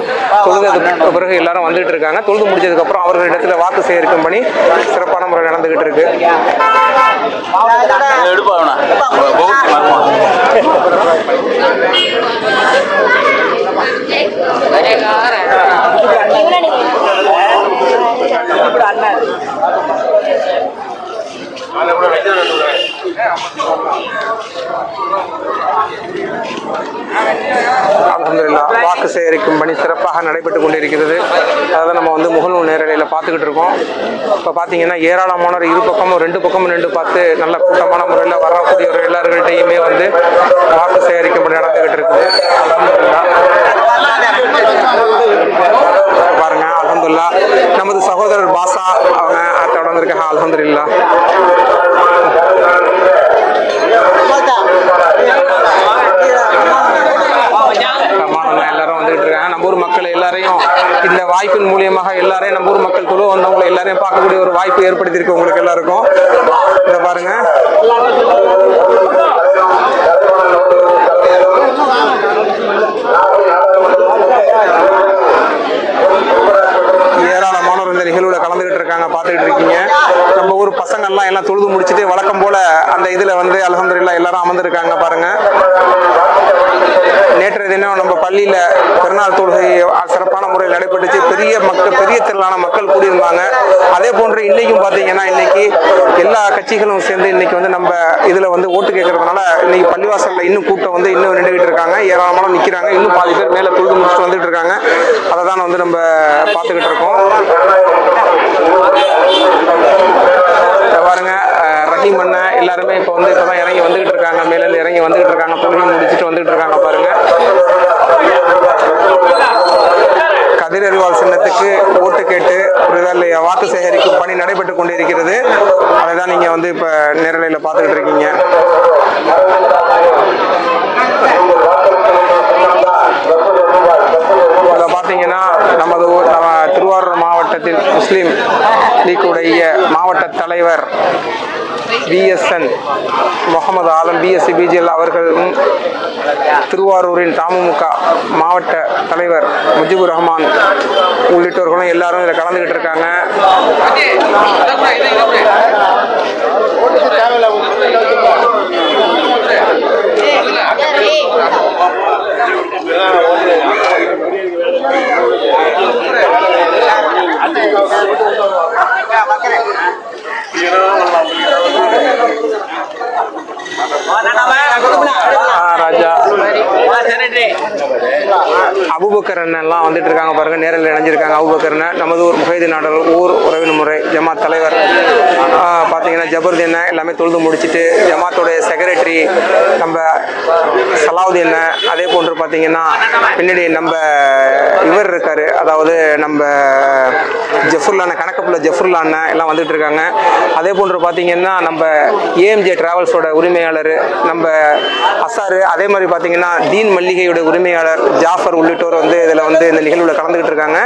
பிறகு எல்லாரும் வந்துகிட்டு இருக்காங்க. தொழுது முடிச்சதுக்கு அப்புறம் அவர்களிடத்துல வாக்கு சேகரிக்கும் பணி சிறப்பான முறை நடந்துகிட்டு இருக்கு. அல்ஹம்துலில்லாஹ் வாக்கு சேகரிக்கும் பணி சிறப்பாக நடைபெற்றுக் கொண்டிருக்கிறது. அதாவது நம்ம முகநூல் நேரலையில் பார்த்துக்கிட்டு இருக்கோம். இப்போ பார்த்தீங்கன்னா ஏராளமானவர் இரு பக்கமும் ரெண்டு பக்கமும் நின்று பார்த்து நல்ல கூட்டமான முறையில் வரக்கூடியவர் எல்லார்கள்ட்டையுமே வாக்கு சேகரிக்கும் பணி நடந்துகிட்டு இருக்குது. பாருங்க அல்ஹம்துலில்லாஹ் நமது சகோதரர் பாஷா அவங்க அத்தோட வந்திருக்காங்க. அல்ஹம்துலில்லாஹ் எல்லாரும் வந்துகிட்டு இருக்காங்க. நம்ம ஊர் மக்கள் எல்லாரையும் இந்த வாய்ப்பின் மூலியமாக எல்லாரையும் நம்ம ஊர் மக்கள் தொழு வந்தவங்களை எல்லாரையும் பார்க்கக்கூடிய ஒரு வாய்ப்பு ஏற்படுத்தியிருக்கு உங்களுக்கு எல்லாருக்கும். இதை பாருங்க ஏராளமானவர் இந்த நிகழ்வுல கலந்துகிட்டு இருக்காங்க, பார்த்துக்கிட்டு இருக்கீங்க. நம்ம ஊர் பசங்கள்லாம் எல்லாம் தொழுது முடிச்சுட்டு வழக்கம் போல அந்த இதுல அல்ஹம்துலில்லாஹ் எல்லாரும் அமர்ந்திருக்காங்க பாருங்க. நேற்றைய தினம் நம்ம பள்ளியில பெருநாள் தொழுகை சிறப்பான முறையில் நடைபெற்றுச்சு. பெரிய திரளான மக்கள் கூடியிருந்தாங்க. அதே போன்று இன்னைக்கும் பாத்தீங்கன்னா இன்னைக்கு எல்லா கட்சிகளும் சேர்ந்து இன்னைக்கு நம்ம இதுல ஓட்டு கேட்கறதுனால இன்னைக்கு பள்ளிவாசல்ல இன்னும் கூட்டம் இன்னும் நின்றுகிட்டு இருக்காங்க. ஏராளமான நிக்கிறாங்க. இன்னும் பாதி பேர் மேல தொழுது முடிச்சுட்டு வந்துட்டு இருக்காங்க. அதை தான் நம்ம பார்த்துக்கிட்டு இருக்கோம். பாருங்க ரஹீம் அண்ணா எல்லாருமே இப்போ இப்பதான் இறங்கி வந்துகிட்டு இருக்காங்க. மேல இருந்து இறங்கி வந்துகிட்டு இருக்காங்க. தொழுகை முடிச்சுட்டு வந்துட்டு இருக்காங்க பாருங்க. கதிர் அறிவால் சின்னத்துக்கு ஓட்டு கேட்டு வாக்கு சேகரிக்கும் பணி நடைபெற்றுக் கொண்டிருக்கிறது. அதை தான் நீங்க இப்ப நேரலையில் பார்த்துக்கிட்டு இருக்கீங்க. பார்த்தீங்கன்னா நம்ம திருவாரூர் மாவட்டத்தில் முஸ்லீம் லீக்குடைய மாவட்ட தலைவர் BSN முகமது ஆலம் BSc BGL அவர்களும் திருவாரூரின் தமுமுக மாவட்ட தலைவர் முஜிபுர் ரஹ்மான் உள்ளிட்டவர்களும் எல்லாரும் இதில் கலந்துகிட்டு இருக்காங்க. ராஜா அபூபக்கர் அண்ணெல்லாம் வந்துட்டு இருக்காங்க பாருங்க. நேரில் இணைஞ்சிருக்காங்க. அபூபக்கர் அண்ணன் நமது ஊர் முஹைதீன் ஆண்டவர்கள் ஊர் உறவின் முறை ஜமாத் தலைவர் பார்த்தீங்கன்னா ஜபருதீன் எல்லாமே தொழுது முடிச்சுட்டு ஜமாத்தோடைய செக்ரட்டரி நம்ம சலாவுதீன், அதே போன்று பார்த்தீங்கன்னா பின்னாடி நம்ம இவர் இருக்காரு, அதாவது நம்ம ஜஃபுல்லான கணக்கப்புள்ள ஜஃபுல்லான எல்லாம் வந்துட்டு இருக்காங்க. அதே போன்று பார்த்தீங்கன்னா நம்ம ஏஎம்ஜே டிராவல்ஸோட உரிமையாளர் நம்ம அசாரு, அதே மாதிரி பார்த்தீங்கன்னா தீன் மல்லிகையோட உரிமையாளர் ஜாஃபர் உள்ளிட்டோர் வந்து இதில் வந்து இந்த நிகழ்வில் கலந்துக்கிட்டு இருக்காங்க.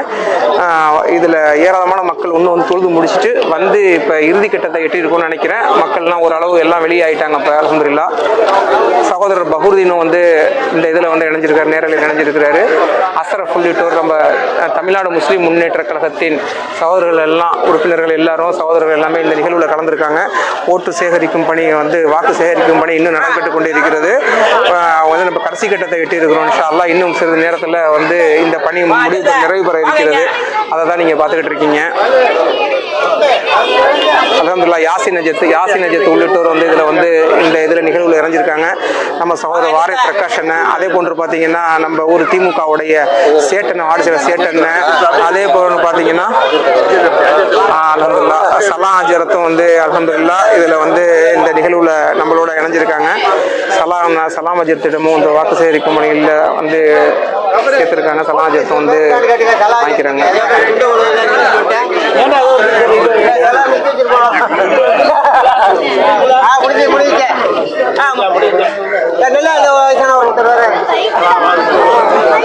இதில் ஏராளமான மக்கள் இன்னும் வந்து தொழுது முடிச்சுட்டு வந்து இப்போ இறுதி கட்டத்தை எட்டியிருக்கும்னு நினைக்கிறேன். மக்கள்லாம் ஓரளவு எல்லாம் வெளியாயிட்டாங்க. இப்போ அல்ஹம்துலில்லாஹ் சகோதரர் பஹூர்தீனும் வந்து இந்த இதில் வந்து இணைஞ்சிருக்காரு, நேரலையில் இணைஞ்சிருக்கிறாரு. அசரஃப் உள்ளிட்டோர் நம்ம தமிழ்நாடு முஸ்லீம் முன்னேற்ற கழகத்தின் சகோதரர்கள் எல்லாம், உறுப்பினர்கள் எல்லாரும் சகோதரர்கள் எல்லாமே இந்த நிகழ்வில் கலந்துருக்காங்க. ஓட்டு சேகரிக்கும் பணி வந்து வாக்கு சேகரிக்கும் பணி இன்னும் நடைபெற்று கொண்டு இருக்கிறது. வந்து நம்ம கடைசி கட்டத்தை எட்டி இருக்கிறோம். இன்ஷா அல்லாஹ் இன்னும் சிறிது நேரத்தில் வந்து இந்த பணி நிறைவு பெற இருக்கிறது. அதை தான் நீங்கள் பார்த்துக்கிட்டு இருக்கீங்க. அல்ஹம்துலில்லாஹ் யாசின் நஜத் உள்ளிட்டோர் வந்து இதில் நிகழ்வில் இறஞ்சிருக்காங்க. நம்ம சகோதரர் வாரி பிரகாஷ் அண்ணன், அதே போன்று பார்த்தீங்கன்னா நம்ம ஊர் திமுகவுடைய சேட்டன் ஆடிசில சேட்டன், அதே போன்று பார்த்தீங்கன்னா அல்ஹம்துலில்லாஹ் சலாம் ஆஜரத்தும் வந்து அல்ஹம்துலில்லாஹ் இதில் வந்து இந்த நிகழ்வில் நம்மளோட இணைஞ்சிருக்காங்க. சலாம் அஜரத்திடமும் இந்த வாக்கு சேகரிக்கும் பணிகளில் வந்து சேர்த்துருக்காங்க. சலாம் அஜரத்தும் வந்து வாங்கிக்கிறாங்க.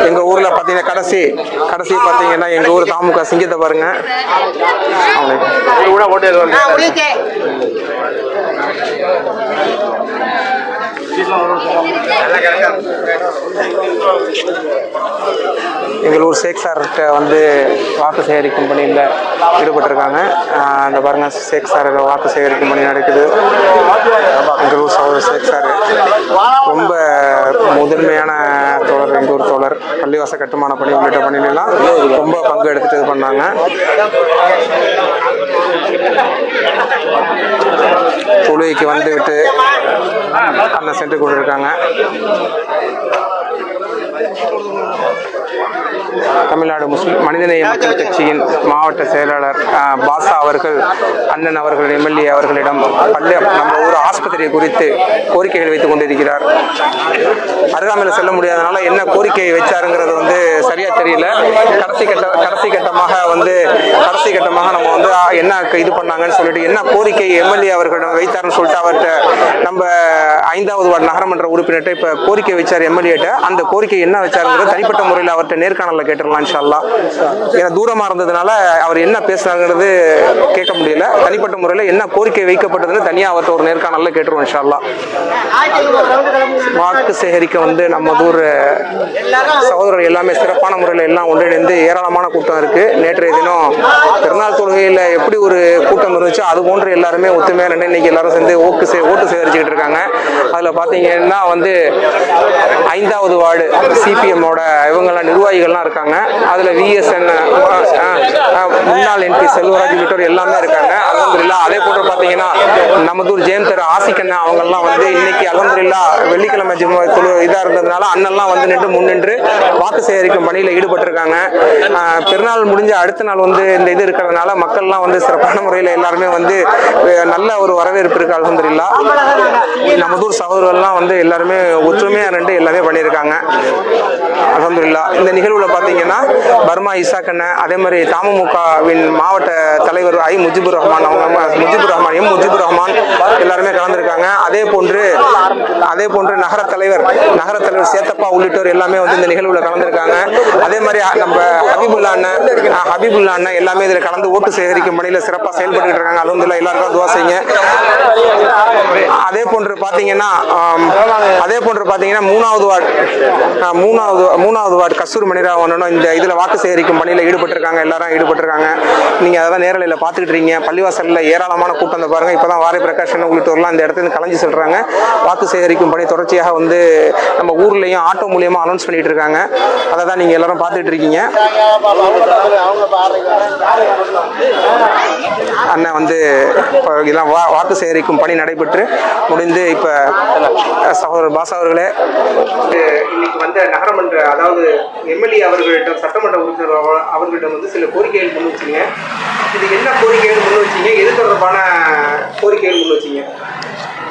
எங்க ஊர்ல பாத்தீங்கன்னா கடைசி பாத்தீங்கன்னா எங்க ஊர் தாமுக சிங்கத்தை பாருங்க. எங்களூர் ஷேக் சார்கிட்ட வந்து வாக்கு சேகரிக்கும் பணியில் ஈடுபட்டிருக்காங்க. அந்த பாருங்க ஷேக் சார் வாக்கு சேகரிக்கும் பணி நடக்குது. எங்களூர் சகோதரர் ஷேக் சார் ரொம்ப முதன்மையான தோழர், எங்கூர் தோழர். பள்ளிவாச கட்டுமான பணி உள்ளிட்ட பணியிலாம் ரொம்ப பங்கு எடுத்துட்டு இது பண்ணாங்க. தொழுகைக்கு வந்து விட்டு அண்ணன் சென்று கொண்டிருக்காங்க. தமிழ்நாடு முஸ்லிம் மனிதநேய மக்கள் கட்சியின் மாவட்ட செயலாளர் பாஷா அவர்கள் அண்ணன் அவர்கள் எம்எல்ஏ அவர்களிடம் நம்ம ஊர் ஆஸ்பத்திரி குறித்து கோரிக்கைகள் வைத்துக் கொண்டிருக்கிறார். அருகாமையில் செல்ல முடியாதனால என்ன கோரிக்கை வச்சாருங்கிறது வந்து சரியா தெரியல. கடைசி கட்டமாக நம்ம வந்து என்ன இது பண்ணாங்கன்னு சொல்லிட்டு என்ன கோரிக்கை எம்எல்ஏ அவர்களிடம் வைத்தாருன்னு சொல்லிட்டு அவர்கிட்ட நம்ம 5வது வார்டு நகரமன்ற உறுப்பினர்கிட்ட இப்ப கோரிக்கை வச்சார் எம்எல்ஏட்ட. அந்த கோரிக்கை என்ன வச்சாருங்கிறது தனிப்பட்ட முறையில் அவர்கிட்ட நேர்காணல கேட்டுடலாம் இன்ஷா அல்லாஹ். ஏன்னா தூரமா இருந்ததுனால அவர் என்ன பேசுறாங்கிறது கேட்க முடியல. தனிப்பட்ட முறையில் என்ன கோரிக்கை வைக்கப்பட்டதுன்னு தனியா அவர்கிட்ட ஒரு நேர்காணல கேட்டுருவோம் இன்ஷா அல்லாஹ். வாக்கு சேகரிக்க வந்து நம்ம ஊர் சகோதரர்கள் எல்லாமே சிறப்பான முறையில் எல்லாம் ஒன்றிணைந்து ஏராளமான கூட்டம் இருக்கு. நேற்றைய தினம் பெருநாள் தொழுகையில் எப்படி ஒரு கூட்டம் இருந்துச்சோ அது போன்று எல்லாருமே ஒத்துமையா நின்று இன்னைக்கு எல்லாரும் சேர்ந்து ஓட்டு சேகரிச்சுக்கிட்டு இருக்காங்க. அதுல பாத்தீங்கன்னா வந்து 5வது வார்டு சிபிஎம்மோட இவங்கெல்லாம் நிர்வாகிகள்லாம் இருக்காங்க. அதுல விஎஸ்என் முன்னாள் எம்பி செல்வராஜ் உள்ளிட்டோர் எல்லாமே இருக்காங்க. அல்ஹம்துலில்லாஹ். அதே போன்று பாத்தீங்கன்னா நமதூர் ஜெயந்தர் ஆசிக்கண்ணா அவங்கெல்லாம் வந்து இன்னைக்கு அல்ஹம்துலில்லாஹ் வெள்ளிக்கிழமை இதா இருந்ததுனால அண்ணெல்லாம் வந்து முன்னின்று வாக்கு சேகரிக்கும் பணியில ஈடுபட்டிருக்காங்க. பெருநாள் முடிஞ்ச அடுத்த நாள் வந்து இந்த இது இருக்கிறதுனால மக்கள்லாம் வந்து சிறப்பான முறையில் எல்லாருமே வந்து நல்ல ஒரு வரவேற்பு இருக்கு. அல்ஹம்துலில்லாஹ். நமதூர் சகோதரர்கள்லாம் வந்து எல்லாருமே ஒற்றுமையா நின்று எல்லாமே பண்ணியிருக்காங்க. அல்ஹம்துலில்லாஹ். இந்த நிகழ்வுல பாத்தீங்கன்னா பர்மா இசாக் அண்ணன், அதே மாதிரி தமுமுகவின் மாவட்ட தலைவர் முஜிபுர் ரஹ்மான் எல்லாருமே கலந்துருக்காங்க. அதே போன்று நகர தலைவர் சேத்தப்பா உள்ளிட்டோர் எல்லாமே வந்து இந்த நிகழ்வுல கலந்துருக்காங்க. அதே மாதிரி நம்ம ஹபீபுல்லா அண்ணன் எல்லாமே இதுல கலந்து ஓட்டு சேகரிக்கும் பணியில சிறப்பாக செயல்பட்டு இருக்காங்க. அல்ஹம்துலில்லாஹ். எல்லாருக்கும் துஆ செய்யுங்க. அதே போன்று பாத்தீங்கன்னா 3வது வார்டு கஸ்தூர் மணிராவனும் இந்த இதுல வாக்கு சேகரிக்கும் பணியில எல்லாரும் ஈடுபட்டிருக்காங்க. நீங்க அதான் நேரலையில பாத்துக்கிட்டு இருக்கீங்க. பள்ளிவாசல்ல ஏராளமான கூட்டம் பாருங்க. இப்பதான் வாரி பிரகாஷன் உள்ளிட்டோர்லாம் இந்த இடத்துல கலைஞ்சு செல்றாங்க. வாக்கு சேகரிக்கும் பணி தொடர்ச்சியாக வந்து நம்ம ஊர்லயும் ஆட்டோ மூலியமா அனௌன்ஸ் பண்ணிட்டு இருக்காங்க. அதை தான் நீங்க எல்லாரும் பாத்துக்கிட்டு இருக்கீங்க. அண்ணன் வந்து வாக்கு சேகரிக்கும் பணி நடைபெற்று முடிந்து இப்ப சகோதரர் பாஷா அவர்களே இன்னைக்கு வந்து நகரமன்ற அதாவது எம்எல்ஏ அவர்களிடம் சட்டமன்ற உறுப்பினர் அவர்களிடம் வந்து சில கோரிக்கைகள் முன் வச்சீங்க. இது என்ன கோரிக்கைகள் முன் வச்சீங்க? எது தொடர்பான கோரிக்கைகள் முன் வச்சிங்க?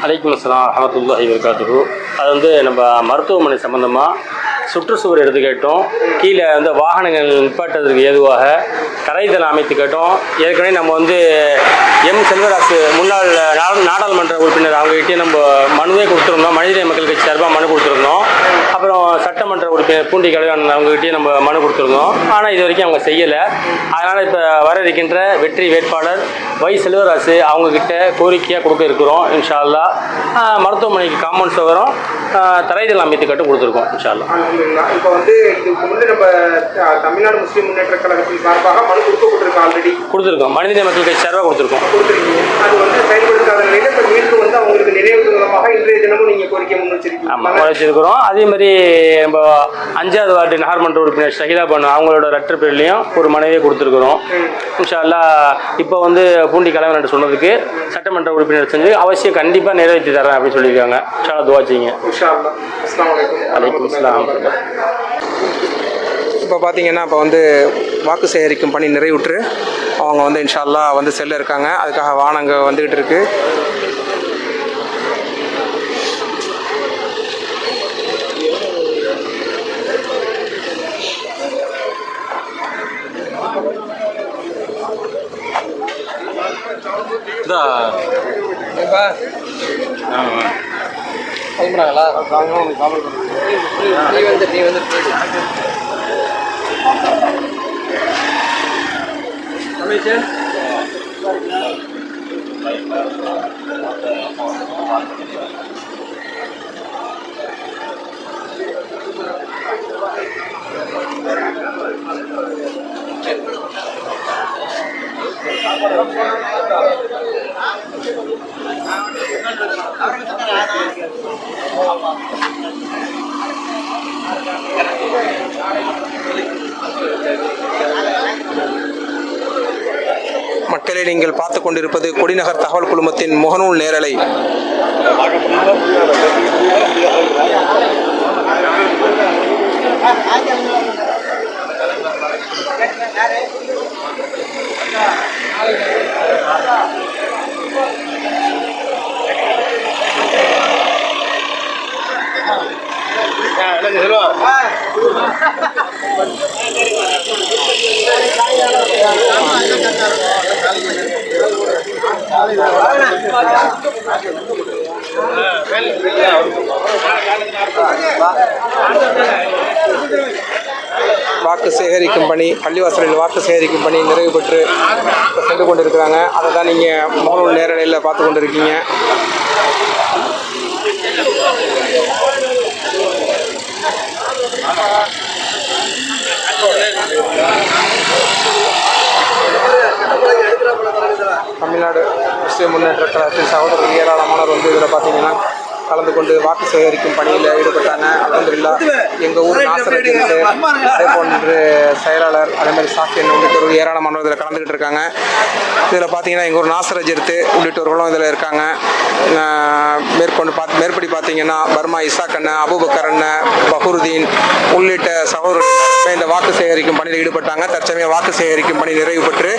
அலைக்கும் அஸ்ஸலாம் வரஹ்மத்துல்லாஹி வபரகாத்துஹு. அது வந்து நம்ம மருத்துவமனை சம்மந்தமாக சுற்றுச்சுவர் எடுத்து கேட்டோம், கீழே வந்து வாகனங்கள் நிப்பாட்டுறதுக்கு ஏதுவாக தரைதளம் அமைத்து கேட்டோம். ஏற்கனவே நம்ம வந்து செல்வராசு முன்னாள் நாடாளுமன்ற உறுப்பினர் அவங்ககிட்டே நம்ம மனுவே கொடுத்துருந்தோம், மனிதநேய மக்கள் கட்சி சார்பாக மனு கொடுத்துருந்தோம். அப்புறம் சட்டமன்ற உறுப்பினர் பூண்டி கலைவாணன் அவங்ககிட்டயே நம்ம மனு கொடுத்துருந்தோம். ஆனால் இது வரைக்கும் அவங்க செய்யலை. அதனால் இப்போ வர இருக்கின்ற வெற்றி வேட்பாளர் செல்வராசு அவங்கக்கிட்ட கோரிக்கையாக கொடுக்க இருக்கிறோம். இன்ஷா அல்லாஹ் மருத்துவமனைக்கு காம்பவுண்ட் சுவரும் தரைதளம் அமைத்து கட்டு கொடுத்துருக்கோம் இன்ஷா அல்லாஹ். இப்போ வந்து இதுக்கு முன்னே நம்ம தமிழ்நாடு முஸ்லீம் முன்னேற்ற கழகத்தின் சார்பாக மனு கொடுக்கப்பட்டிருக்கோம், ஆல்ரெடி கொடுத்துருக்கோம். மனிதநேய மக்கள் கட்சி சார்பாக கொடுத்துருக்கோம். அது வந்து செயல்படுத்தாத நிலையில் இப்போ மீண்டும் வந்து அவங்களுக்கு நினைவு மூலமாக இன்றைய தினமும் நீங்கள் கோரிக்கை முன் வச்சிருக்கீங்க. ஆமாம், வச்சிருக்கிறோம். அதே மாதிரி நம்ம 5வது வார்டு நகர்மன்ற உறுப்பினர் ஷஹீதா பானு அவங்களோட லெட்டர் பேர்லையும் ஒரு மனைவியை கொடுத்துருக்குறோம். இன்ஷா அல்லாஹ் இப்போ வந்து பூண்டி கலைவன் சொன்னதுக்கு சட்டமன்ற உறுப்பினர் செஞ்சு அவசியம் கண்டிப்பாக நிறைவேற்றி தரேன் அப்படின்னு சொல்லியிருக்காங்க. இன்ஷா அல்லாஹ் துஆ செய்யுங்க. இன்ஷா அல்லாஹ். அஸ்ஸலாமு அலைக்கும். அலைக்கும் அஸ்ஸலாம். இப்போ பார்த்தீங்கன்னா இப்போ வந்து வாக்கு சேகரிக்கும் பணி நிறைவுற்று அவங்க வந்து இன்ஷா அல்லாஹ் வந்து செல்ல இருக்காங்க. அதுக்காக வாகனங்க வந்துக்கிட்டு இருக்கு. மக்களே, நீங்கள் பார்த்து கொண்டிருப்பது கொடிநகர் தகவல் குழுமத்தின் முகநூல் நேரலை. வாக்கு சேகரிக்கும் பணி, பள்ளிவாசலில் வாக்கு சேகரிக்கும் பணி நிறைவு பெற்று சென்று கொண்டிருக்கிறாங்க. அதை தான் நீங்கள் முகநூல் நேரலையில் பார்த்து கொண்டிருக்கீங்க. தமிழ்நாடு முஸ்லீம் முன்னேற்ற கழகத்தின் சகோதரர்கள் ஏராளமானவர் வந்து இதில் பார்த்தீங்கன்னா கலந்து கொண்டு வாக்கு சேகரிக்கும் பணியில் ஈடுபட்டாங்க. அல்ஹம்துலில்லாஹ் எங்கள் ஊர் நாசரத்து, அதே போன்று செயலாளர், அதே மாதிரி சாஃபியன் உள்ளிட்டோர் ஏராளமானவர் இதில் கலந்துக்கிட்டு இருக்காங்க. இதில் பார்த்தீங்கன்னா எங்கள் ஊர் நாசரஜித்து உள்ளிட்டவர்களும் இதில் இருக்காங்க. மேற்படி பார்த்தீங்கன்னா பர்மா இசாக் அண்ணன், அபூபக்கர் அண்ணன், பஹருதீன் உள்ளிட்ட சகோதரர்கள் இந்த வாக்கு சேகரிக்கும் பணியில் ஈடுபட்டாங்க. தற்சமயம் வாக்கு சேகரிக்கும் பணி நிறைவு பெற்று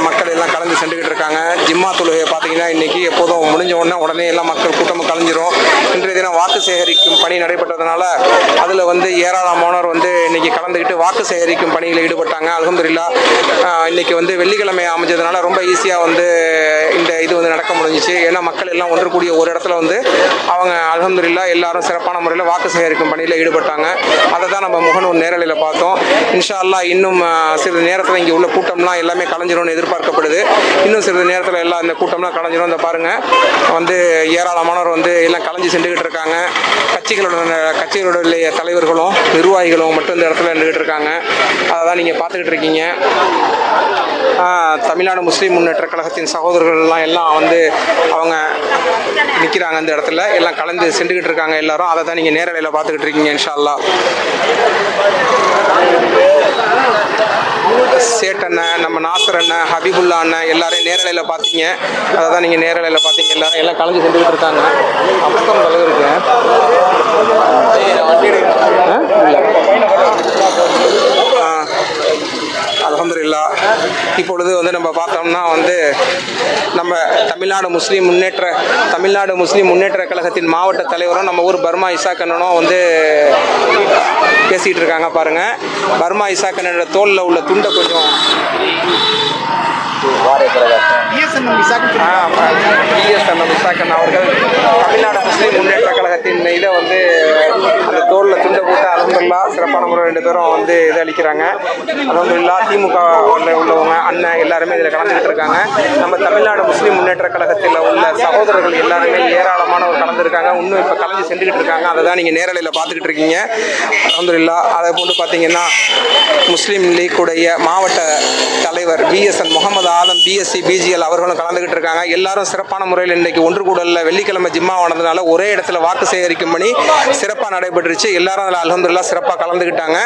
மக்கள் எல்லாம் கலந்து சென்றுக்கிட்டு இருக்காங்க. ஜிம்மா தொழுகை பார்த்தீங்கன்னா இன்றைக்கி எப்போதும் முடிஞ்ச உடனே எல்லாம் மக்கள் கூட்டமும் கலைஞ்சிரும். இன்றைய தினம் வாக்கு சேகரிக்கும் பணி நடைபெற்றதுனால அதில் வந்து ஏராளமானோர் வந்து இன்றைக்கி கலந்துக்கிட்டு வாக்கு சேகரிக்கும் பணியில் ஈடுபட்டாங்க. அல்ஹம்துலில்லாஹ் இன்றைக்கி வந்து வெள்ளிக்கிழமை அமைஞ்சதுனால ரொம்ப ஈஸியாக வந்து இந்த இது வந்து நடக்க முடிஞ்சிச்சு. ஏன்னா மக்கள் எல்லாம் ஒன்று கூடிய ஒரு இடத்துல வந்து அவங்க அல்ஹம்துலில்லாஹ் எல்லாரும் சிறப்பான முறையில் வாக்கு சேகரிக்கும் பணியில் ஈடுபட்டாங்க. அதை தான் நம்ம முகநூல் நேரலையில் பார்த்தோம். இன்ஷா அல்லாஹ் இன்னும் சிறிது நேரத்தில் இங்கே உள்ள கூட்டம்லாம் எல்லாமே கலைஞ்சிரும்னு எதிர்பார்க்கப்படுது. இன்னும் சிறிது நேரத்தில் எல்லாம் இந்த கூட்டம்லாம் கலைஞ்சிரும். இந்த பாருங்கள் வந்து ஏராளமானோர் வந்து எல்லாம் கலைஞ்சி சென்றுக்கிட்டு இருக்காங்க. கட்சிகளுடைய தலைவர்களும் நிர்வாகிகளும் மட்டும் இந்த இடத்துல நின்றுக்கிட்டு இருக்காங்க. அதை தான் நீங்கள் பார்த்துக்கிட்டு இருக்கீங்க. தமிழ்நாடு முஸ்லீம் முன்னேற்ற கழகத்தின் சகோதரர்கள்லாம் எல்லாம் வந்து அவங்க நிற்கிறாங்க. இந்த இடத்துல எல்லாம் கலந்து சென்றுக்கிட்டு இருக்காங்க எல்லாரும். அதை தான் நீங்கள் நேரலையில் பார்த்துக்கிட்டு இருக்கீங்க. இன்ஷா அல்லாஹ் சேட் அண்ணன், நம்ம நாசர் அண்ணன், ஹபீபுல்லா அண்ணன் எல்லாரையும் நேரலையில் பார்த்தீங்க. அதை தான் நீங்கள் நேரலையில் பார்த்தீங்க. எல்லாரும் எல்லாம் கலந்து சென்றுக்கிட்டு இருக்காங்க. அப்பக்கம் தலைவருக்கு அல்ஹம்துலில்லாஹ். இப்பொழுது வந்து நம்ம பார்த்தோம்னா வந்து நம்ம தமிழ்நாடு முஸ்லீம் முன்னேற்ற கழகத்தின் மாவட்ட தலைவரும் நம்ம ஊர் பர்மா இசாக் அண்ணனும் வந்து பேசிகிட்டு இருக்காங்க பாருங்க. பர்மா இசாக் அண்ணனோட தோளில் உள்ள துண்டை கொஞ்சம் பிஎஸ்என்எம் இசாக்கன் அவர்கள் தமிழ்நாடு முஸ்லீம் முன்னேற்ற கழகத்தின் இதை வந்து அந்த தோளில் துண்டை போட்டு அல்ஹம்துலில்லாஹ் சிறப்பான முறை 2 பேரும் வந்து இதை அளிக்கிறாங்க. அல்ஹம்துலில்லாஹ் திமுக உள்ளவங்க அண்ணன் எல்லாருமே இதில் கலந்துக்கிட்டு இருக்காங்க. நம்ம தமிழ்நாடு முஸ்லீம் முன்னேற்ற கழகத்தில் உள்ள சகோதரர்கள் எல்லாருமே ஏராளமானவர் கலந்துருக்காங்க. இன்னும் இப்போ கலந்து சென்றுக்கிட்டு இருக்காங்க. அதை தான் நீங்கள் நேரலையில் பார்த்துக்கிட்டு இருக்கீங்க. அல்ஹம்துலில்லாஹ். அதை போட்டு பார்த்தீங்கன்னா முஸ்லீம் லீக்குடைய மாவட்ட தலைவர் பிஎஸ்என் முகமது ஆலம் பிஎஸ்சி பிஜிஎல் அவர்களும் கலந்துக்கிட்டு இருக்காங்க. எல்லாரும் சிறப்பான முறையில் இன்றைக்கு ஒன்று கூடல வெள்ளிக்கிழமை ஜிம்மாவானதுனால ஒரே இடத்துல வாக்கு சேகரிக்கும் பணி சிறப்பாக நடைபெற்றுச்சு. எல்லாரும் அதில் அல்ஹம்துலில்லாஹ் சிறப்பாக கலந்துக்கிட்டாங்க.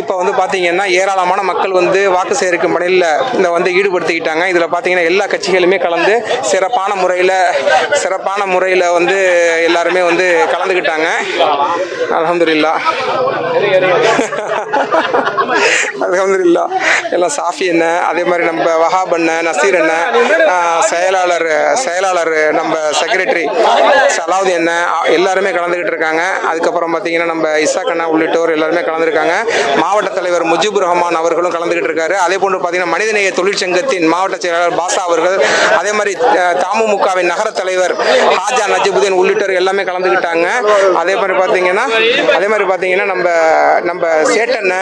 இப்போ வந்து பார்த்தீங்கன்னா ஏராளமான மக்கள் வந்து வாக்கு சேகரிக்கும் பணியில் இந்த வந்து ஈடுபடுத்திக்கிட்டாங்க. இதில் பார்த்தீங்கன்னா எல்லா கட்சிகளுமே கலந்து சிறப்பான முறையில் வந்து எல்லாருமே வந்து கலந்துக்கிட்டாங்க. அல்ஹம்துலில்லாஹ். அல்ஹம்துலில்லாஹ். எல்லாம் சாஃபி என்ன, அதே மாதிரி நம்ம வஹாப் அண்ணன், நசீர் அண்ணன், செயலாளர் நம்ம செக்ரட்டரி சலாவுதீன் அண்ணன் எல்லாருமே கலந்துக்கிட்டு இருக்காங்க. அதுக்கப்புறம் பார்த்தீங்கன்னா நம்ம இசாக் அண்ணா உள்ளிட்டோர் எல்லாருமே கலந்துருக்காங்க. மாவட்ட தலைவர் முஜிபுர் ரஹ்மான் அவர்களும் கலந்துக்கிட்டு இருக்காரு. அதே போன்று பார்த்தீங்கன்னா மனிதநேய தொழிற்சங்கத்தின் மாவட்ட செயலாளர் பாசா அவர்கள், அதே மாதிரி தமுமுகவின் நகர தலைவர் ஹாஜா நஜிபுதீன் உள்ளிட்டோர் எல்லாமே கலந்துக்கிட்டாங்க. அதே மாதிரி பார்த்தீங்கன்னா நம்ம சேட்டண்ண,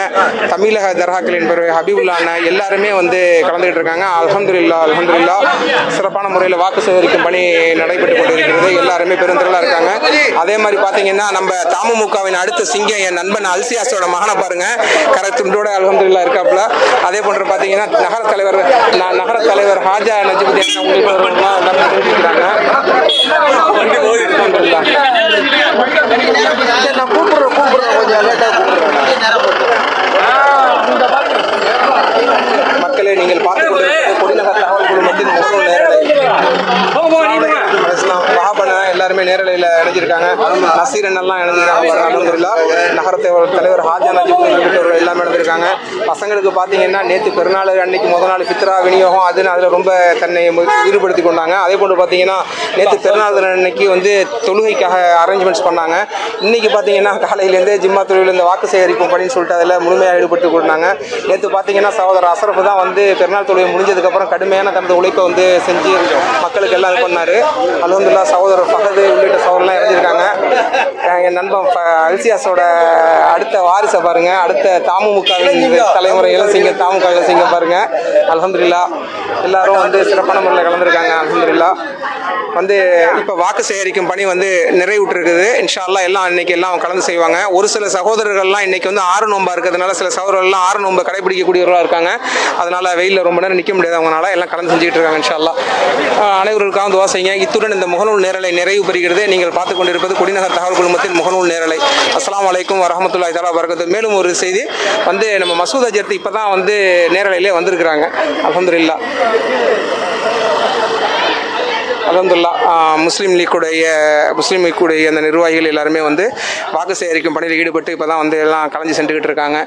தமிழக தர்காக்களின் ஹபீபுல்லா அண்ணன் எல்லாருமே வந்து கலந்துக்கிட்டு இருக்காங்க. அல்ஹம்துலில்லாஹ். சிறப்பான முறையில் வாக்கு சேகரிக்கும் பணி நடைபெற்றுக் கொண்டிருக்கிறது. எல்லாருமே பெருந்திரளாக இருக்காங்க. அதே மாதிரி பார்த்தீங்கன்னா நம்ம தமுமுகவின் அடுத்த சிங்கம் என் நண்பன் அல்சியாஸோட மகனை பாருங்க, கரத்துண்டோட அல்ஹம்துலில்லாஹ் இருக்காப்புல. அதே போன்று பார்த்தீங்கன்னா நகர தலைவர் ஹாஜா நஜிபுதீன் உள்ளிட்டவர்கள்லாம் எல்லாமே தெரிஞ்சுக்கிறாங்க. நான் கூப்பிடுறேன் கொஞ்சம் லேட்டாக மக்களை நீங்கள் பார்த்துக் கொண்டிருக்கிறது கொடிநகர் தகவல் குழுமத்தின் முகநூல் நேரலை. வஹாபண்ண எல்லாருமே நேரலையில் இணைஞ்சிருக்காங்க. நசீர் அண்ணெல்லாம் இணைஞ்சிருக்காங்க. அல்ஹம்துலில்லாஹ். நகர தலைவர் ஹாஜா நஜிபுதீன் உள்ளிட்டவர்கள் எல்லாமே இணைஞ்சிருக்காங்க. பசங்களுக்கு பார்த்தீங்கன்னா நேற்று பெருநாள் அன்னைக்கு முதல் நாள் ஃபித்ரா விநியோகம் அதில் ரொம்ப தன்னை ஈடுபடுத்தி கொண்டாங்க. அதே போன்று பார்த்தீங்கன்னா நேற்று பெருநாள் அன்னைக்கு வந்து தொழுகைக்காக அரேஞ்ச்மெண்ட்ஸ் பண்ணாங்க. இன்னைக்கு பார்த்தீங்கன்னா காலையிலேருந்தே ஜிம்மா தொழுவில் இந்த வாக்கு சேகரிப்பு பணின்னு சொல்லிட்டு அதில் முழுமையாக ஈடுபட்டு கொண்டாங்க. நேற்று பார்த்தீங்கன்னா சகோதரர் அசரஃப் தான் வந்து பெருநாள் தொழுகை முடிஞ்சதுக்கப்புறம் கடுமையான தனது உழைப்பை வந்து செஞ்சு மக்களுக்கு எல்லாம் இது பண்ணார். அல்ஹம்துலில்லாஹ். சகோதரர் ஃபஹது உள்ளிட்ட சகோதரர்லாம் இறஞ்சிருக்காங்க. என் நண்பன் அல்சியாஸோட அடுத்த வாரிசை பாருங்க, அடுத்த தமுமுகவின் தலைமுறை இளசிங்கம் தமுக இளசிங்கம் பாருங்க. அல்ஹம்துலில்லாஹ். எல்லாரும் வந்து சிறப்பான முறையில் கலந்துருக்காங்க. அல்ஹம்துலில்லாஹ். வந்து இப்போ வாக்கு சேகரிக்கும் பணி வந்து நிறைவுற்றிருக்குது. இன்ஷா அல்லாஹ் எல்லாம் இன்னைக்கு எல்லாம் கலந்து செய்வாங்க. ஒரு சில சகோதரர்கள்லாம் இன்னைக்கு வந்து 6 நோம்பா இருக்கிறதுனால சில சகோதரர்கள்லாம் 6 நோம்பை கடைபிடிக்கக்கூடியவர்களாக இருக்காங்க. அதனால வெயிலில் ரொம்ப நேரம் நிற்க முடியாது அவங்களால, எல்லாம் கலந்து செஞ்சுட்டு இருக்காங்க. இன்ஷா அல்லாஹ். அனைவருக்காக துஆ செய்யுங்க. இத்துடன் இந்த முகநூல் நேரலை நிறைவு பெறுகிறது. நீங்கள் பார்த்துக் கொண்டிருப்பது கொடிநகர் தகவல் குழுமத்தின் முகநூல் நேரலை. அஸ்ஸலாமு அலைக்கும் வரஹ்மத்துல்லாஹி தஆலா வபரகாத்துஹு. மேலும் ஒரு செய்தி வந்து நம்ம மசூத் அஜர்த்தி இப்போ தான் வந்து நேரலையிலே வந்திருக்கிறாங்க. அல்ஹம்துலில்லாஹ். முஸ்லீம் லீக்குடைய அந்த நிர்வாகிகள் எல்லாருமே வந்து வாக்கு சேகரிக்கும் பணியில் ஈடுபட்டு இப்போ தான் வந்து எல்லாம் கலைஞ்சு சென்றுக்கிட்டு இருக்காங்க.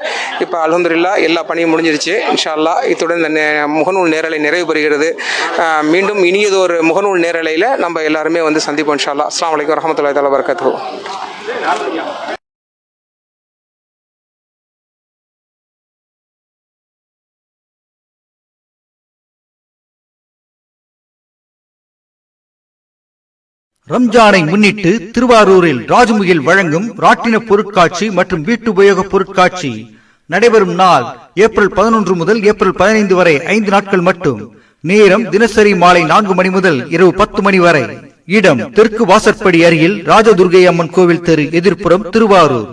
இப்போ அல்ஹம்துலில்லாஹ் எல்லா பணியும் முடிஞ்சிருச்சு. இன்ஷா அல்லாஹ் இத்துடன் இந்த முகநூல் நேரலை நிறைவு பெறுகிறது. மீண்டும் இனியதொரு முகநூல் நேரலையில் நம்ம எல்லாருமே வந்து சந்திப்போம் இன்ஷா அல்லாஹ். அஸ்ஸலாமு அலைக்கும் வரஹ்மத்துல்லாஹி தஆலா வபரகாத்துஹு. ரம்ஜானை முன்னிட்டு திருவாரூரில் ராஜ்முகில் வழங்கும் ராட்டின பொருட்காட்சி மற்றும் வீட்டுபயோக பொருட்காட்சி நடைபெறும் நாள் ஏப்ரல் 11 முதல் ஏப்ரல் 15 வரை 5 நாட்கள் மட்டும். நேரம் தினசரி மாலை 4 மணி முதல் இரவு 10 மணி வரை. இடம் தெற்கு வாசற்படி அருகில் ராஜதுர்கை அம்மன் கோவில் தெரு எதிர்ப்புறம் திருவாரூர்.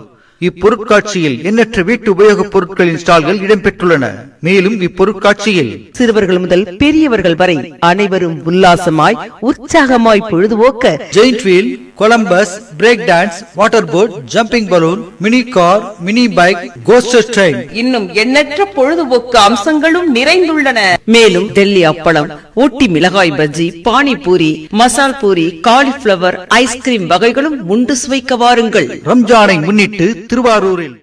இப்பொருட்காட்சியில் எண்ணற்ற வீட்டு உபயோகப் பொருட்களின் ஸ்டால்கள் இடம்பெற்றுள்ளன. மேலும் இப்பொருட்காட்சியில் சிறுவர்கள் முதல் பெரியவர்கள் வரை அனைவரும் உல்லாசமாய் உற்சாகமாய் பொழுதுபோக்க giant wheel, Columbus, break dance, water boat, jumping balloon, mini car, mini bike, coaster train இன்னும் எண்ணற்ற பொழுதுபோக்கு அம்சங்களும் நிறைந்துள்ளன. மேலும் டெல்லி அப்பளம், ஊட்டி மிளகாய் பஜ்ஜி, பானிபூரி, மசால் பூரி, காலிஃபிளவர் ஐஸ்கிரீம் வகைகளும் உண்டு சுவைக்க வாருங்கள். ரம்ஜானை முன்னிட்டு திருவாரூரில்